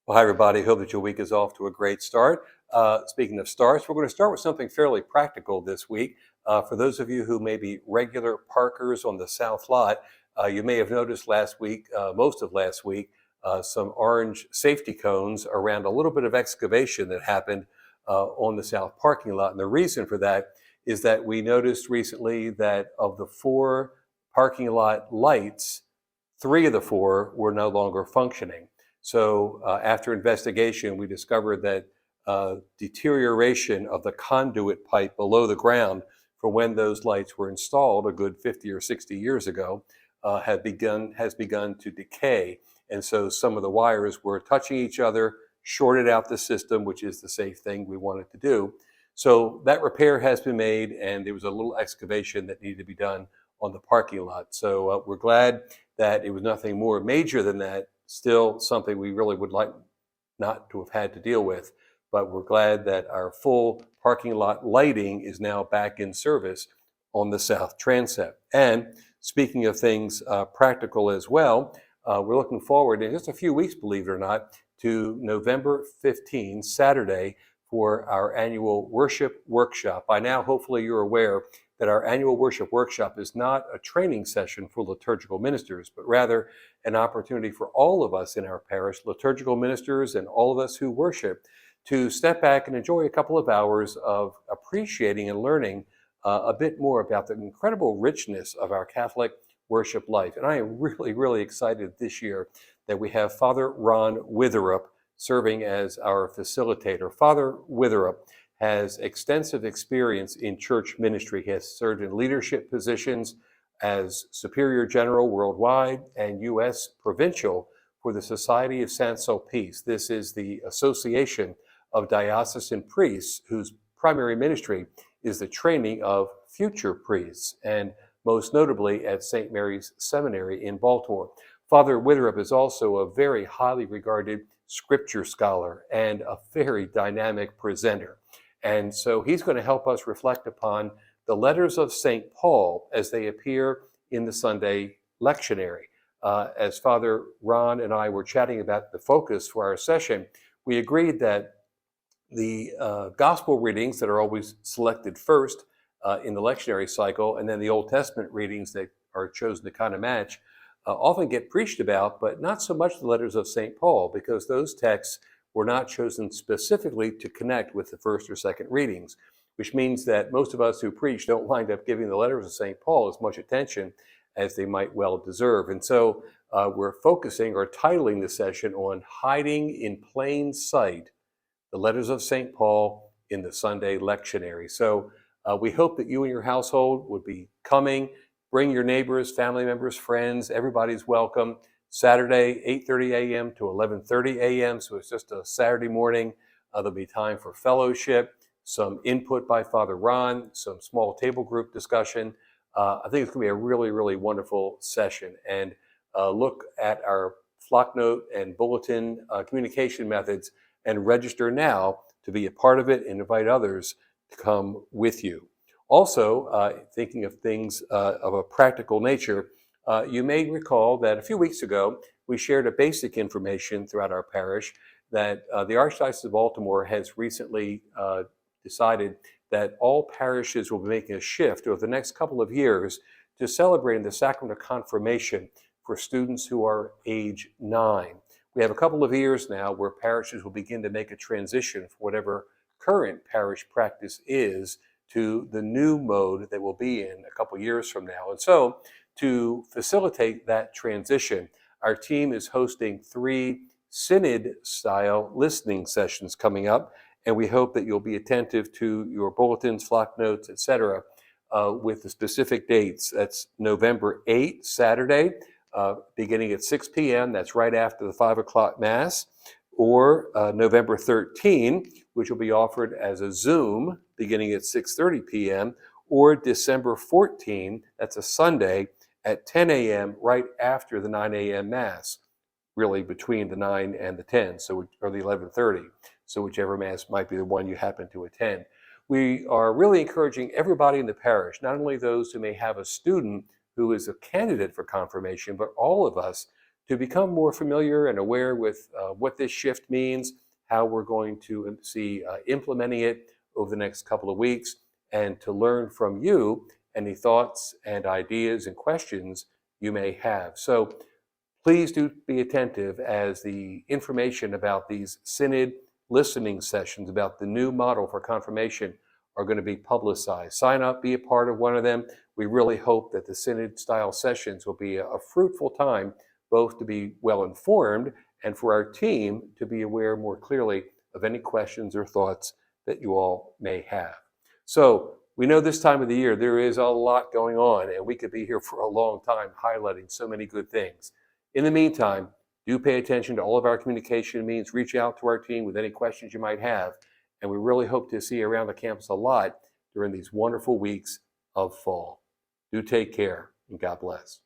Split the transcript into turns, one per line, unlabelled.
Well, hi, everybody. Hope that your week is off to a great start. Speaking of starts, we're going to start with something fairly practical this week. For those of you who may be regular parkers on the South Lot, you may have noticed last week, most of last week, some orange safety cones around a little bit of excavation that happened on the South parking lot. And the reason for that is that we noticed recently that of the four parking lot lights, three of the four were no longer functioning. So after investigation, we discovered that deterioration of the conduit pipe below the ground for when those lights were installed a good 50 or 60 years ago has begun to decay. And so some of the wires were touching each other, shorted out the system, which is the safe thing we wanted to do. So that repair has been made, and there was a little excavation that needed to be done on the parking lot. So we're glad that it was nothing more major than that. Still something we really would like not to have had to deal with, but we're glad that our full parking lot lighting is now back in service on the South Transept. And speaking of things practical as well, we're looking forward in just a few weeks, believe it or not, to November 15, Saturday, for our annual worship workshop. By now, hopefully you're aware that our annual worship workshop is not a training session for liturgical ministers, but rather an opportunity for all of us in our parish, liturgical ministers and all of us who worship, to step back and enjoy a couple of hours of appreciating and learning a bit more about the incredible richness of our Catholic worship life. And I am really, really excited this year that we have Father Ron Witherup serving as our facilitator. Father Witherup has extensive experience in church ministry. He has served in leadership positions as Superior General worldwide and U.S. Provincial for the Society of Saint-Sulpice. This is the association of diocesan priests whose primary ministry is the training of future priests, and most notably at St. Mary's Seminary in Baltimore. Father Witherup is also a very highly regarded scripture scholar and a very dynamic presenter. And so he's going to help us reflect upon the letters of St. Paul as they appear in the Sunday lectionary. As Father Ron and I were chatting about the focus for our session, we agreed that the gospel readings that are always selected first in the lectionary cycle, and then the Old Testament readings that are chosen to kind of match, often get preached about, but not so much the letters of St. Paul, because those texts were not chosen specifically to connect with the first or second readings, which means that most of us who preach don't wind up giving the letters of St. Paul as much attention as they might well deserve. And so we're focusing or titling the session on Hiding in Plain Sight, the letters of St. Paul in the Sunday lectionary. So we hope that you and your household would be coming. Bring your neighbors, family members, friends. Everybody's welcome. Saturday, 8:30 a.m. to 11:30 a.m. So it's just a Saturday morning. There'll be time for fellowship, some input by Father Ron, some small table group discussion. I think it's going to be a really, really wonderful session. And look at our flock note and bulletin communication methods and register now to be a part of it and invite others to come with you. Also, thinking of things of a practical nature, you may recall that a few weeks ago, we shared a basic information throughout our parish that the Archdiocese of Baltimore has recently decided that all parishes will be making a shift over the next couple of years to celebrating the sacrament of confirmation for students who are age 9. We have a couple of years now where parishes will begin to make a transition for whatever current parish practice is to the new mode that we'll be in a couple years from now. And so to facilitate that transition, our team is hosting 3 synod-style listening sessions coming up, and we hope that you'll be attentive to your bulletins, flock notes, etc., with the specific dates. That's November 8th, Saturday, beginning at 6 p.m. That's right after the 5 o'clock Mass. Or November 13, which will be offered as a Zoom beginning at 6:30 p.m., or December 14, that's a Sunday, at 10 a.m. right after the 9 a.m. Mass, really between the 9 and the 10, or the 11:30, so whichever Mass might be the one you happen to attend. We are really encouraging everybody in the parish, not only those who may have a student who is a candidate for confirmation, but all of us to become more familiar and aware with what this shift means, how we're going to see implementing it over the next couple of weeks, and to learn from you any thoughts and ideas and questions you may have. So please do be attentive as the information about these synod listening sessions about the new model for confirmation are going to be publicized. Sign up, be a part of one of them. We really hope that the synod style sessions will be a fruitful time, both to be well informed and for our team to be aware more clearly of any questions or thoughts that you all may have. So we know this time of the year there is a lot going on, and we could be here for a long time highlighting so many good things. In the meantime, do pay attention to all of our communication means. Reach out to our team with any questions you might have, and we really hope to see you around the campus a lot during these wonderful weeks of fall. Do take care, and God bless.